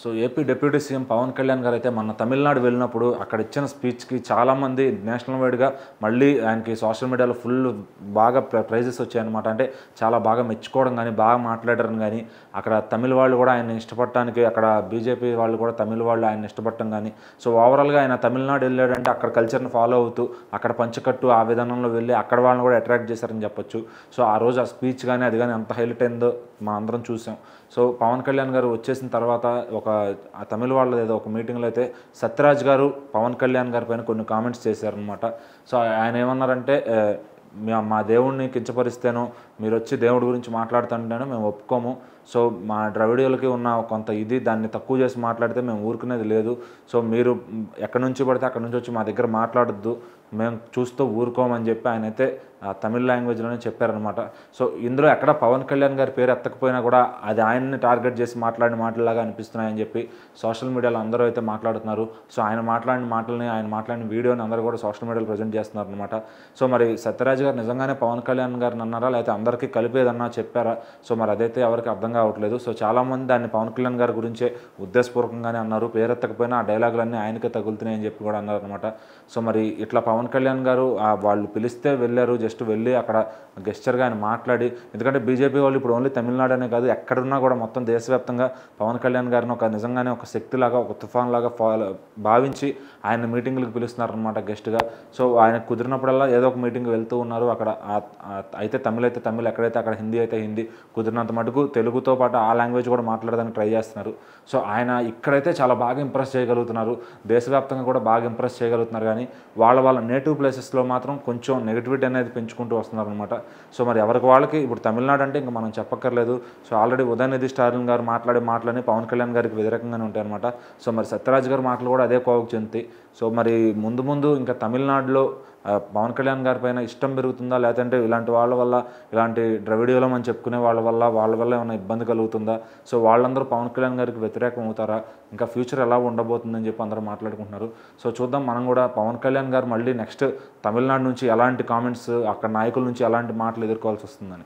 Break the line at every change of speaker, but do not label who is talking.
So AP deputy CM Pavan Kalyan garu అయితే మన తమిళనాడు వెళ్ళినప్పుడు అక్కడ ఇచ్చిన స్పీచ్కి చాలామంది నేషనల్ వైడ్గా మళ్ళీ ఆయనకి సోషల్ మీడియాలో ఫుల్ బాగా ప్రైజెస్ వచ్చాయన్నమాట. అంటే చాలా బాగా మెచ్చుకోవడం కానీ బాగా మాట్లాడడం కానీ అక్కడ తమిళ వాళ్ళు కూడా ఆయన ఇష్టపడటానికి అక్కడ బీజేపీ వాళ్ళు కూడా తమిళ వాళ్ళు ఆయన ఇష్టపడటం కానీ సో ఓవరాల్గా ఆయన తమిళనాడు వెళ్ళాడంటే అక్కడ కల్చర్ని ఫాలో అవుతూ అక్కడ పంచకట్టు ఆ విధానంలో వెళ్ళి అక్కడ వాళ్ళని కూడా అట్రాక్ట్ చేశారని చెప్పొచ్చు. సో ఆ రోజు ఆ స్పీచ్ కానీ అది కానీ ఎంత హైలైట్ అయిందో మనం అందరం చూసాం. సో పవన్ కళ్యాణ్ గారు వచ్చేసిన తర్వాత ఒక తమిళ వాళ్ళది ఏదో ఒక మీటింగ్లో అయితే సత్యరాజ్ గారు పవన్ కళ్యాణ్ గారి పైన కొన్ని కామెంట్స్ చేశారనమాట. సో ఆయన ఏమన్నారంటే మా దేవుడిని కించపరిస్తేనో మీరు వచ్చి దేవుడి గురించి మాట్లాడుతుంటేనో మేము ఒప్పుకోము. సో మా ద్రవిడియులకి ఉన్న కొంత ఇది దాన్ని తక్కువ చేసి మాట్లాడితే మేము ఊరుకునేది లేదు. సో మీరు ఎక్కడి నుంచి పడితే అక్కడి నుంచి వచ్చి మా దగ్గర మాట్లాడొద్దు, మేము చూస్తూ ఊరుకోమని చెప్పి ఆయన అయితే తమిళ లాంగ్వేజ్లోనే చెప్పారనమాట. సో ఇందులో ఎక్కడ పవన్ కళ్యాణ్ గారి పేరు ఎత్తకపోయినా కూడా అది ఆయన్ని టార్గెట్ చేసి మాట్లాడిన మాటలాగా అనిపిస్తున్నాయని చెప్పి సోషల్ మీడియాలో అందరూ అయితే మాట్లాడుతున్నారు. సో ఆయన మాట్లాడిన మాటలని ఆయన మాట్లాడిన వీడియోని అందరూ కూడా సోషల్ మీడియాలో ప్రజెంట్ చేస్తున్నారు అనమాట. సో మరి సత్యరాజ్ గారు నిజంగానే పవన్ కళ్యాణ్ గారిని అన్నారా లేకపోతే అందరికీ కలిపేదన్నా చెప్పారా? సో మరి అదైతే ఎవరికి అర్థం కావట్లేదు. సో చాలామంది దాన్ని పవన్ కళ్యాణ్ గారి గురించే ఉద్దేశపూర్వకంగానే అన్నారు, పేరెత్తకపోయినా ఆ డైలాగులన్నీ ఆయనకే తగులుతున్నాయని చెప్పి కూడా అన్నారు అనమాట. సో మరి ఇట్లా పవన్ కళ్యాణ్ గారు వాళ్ళు పిలిస్తే వెళ్ళారు, జస్ట్ వెళ్ళి అక్కడ గెస్చర్గా ఆయన మాట్లాడి, ఎందుకంటే బీజేపీ వాళ్ళు ఇప్పుడు ఓన్లీ తమిళనాడు అనే కాదు ఎక్కడున్నా కూడా మొత్తం దేశవ్యాప్తంగా పవన్ కళ్యాణ్ గారిని ఒక నిజంగానే ఒక శక్తిలాగా ఒక తుఫాన్ లాగా భావించి ఆయన మీటింగ్లకు పిలుస్తున్నారనమాట గెస్ట్గా. సో ఆయన కుదిరినప్పుడల్లా ఏదో ఒక మీటింగ్ వెళ్తూ ఉన్నారు. అక్కడ అయితే తమిళ ఎక్కడైతే అక్కడ హిందీ అయితే హిందీ, కుదిరినంత మటుకు తెలుగుతో పాటు ఆ లాంగ్వేజ్ కూడా మాట్లాడడానికి ట్రై చేస్తున్నారు. సో ఆయన ఇక్కడైతే చాలా బాగా ఇంప్రెస్ చేయగలుగుతున్నారు, దేశవ్యాప్తంగా కూడా బాగా ఇంప్రెస్ చేయగలుగుతున్నారు. కానీ వాళ్ళ నేటివ్ ప్లేసెస్లో మాత్రం కొంచెం నెగిటివిటీ అనేది పెంచుకుంటూ వస్తున్నారు అనమాట. సో మరి ఎవరికి వాళ్ళకి ఇప్పుడు తమిళనాడు అంటే ఇంకా మనం చెప్పక్కర్లేదు. సో ఆల్రెడీ ఉదయనిధి స్టాలిన్ గారు మాట్లాడే మాటలని పవన్ కళ్యాణ్ గారికి వ్యతిరేకంగానే ఉంటాయి అనమాట. సో మరి సత్యరాజ్ గారి మాటలు కూడా అదే కోవకు చెందుతాయి. సో మరి ముందు ఇంకా తమిళనాడులో పవన్ కళ్యాణ్ గారి పైన ఇష్టం పెరుగుతుందా లేదంటే ఇలాంటి వాళ్ళ వల్ల ఇలాంటి ద్రవిడియులం అని చెప్పుకునే వాళ్ళ వల్ల ఏమైనా ఇబ్బంది కలుగుతుందా? సో వాళ్ళందరూ పవన్ కళ్యాణ్ గారికి వ్యతిరేకం అవుతారా? ఇంకా ఫ్యూచర్ ఎలా ఉండబోతుందని చెప్పి అందరూ మాట్లాడుకుంటున్నారు. సో చూద్దాం మనం కూడా పవన్ కళ్యాణ్ గారు మళ్ళీ నెక్స్ట్ తమిళనాడు నుంచి ఎలాంటి కామెంట్స్ అక్కడ నాయకుల నుంచి ఎలాంటి మాటలు ఎదుర్కోవాల్సి వస్తుందని.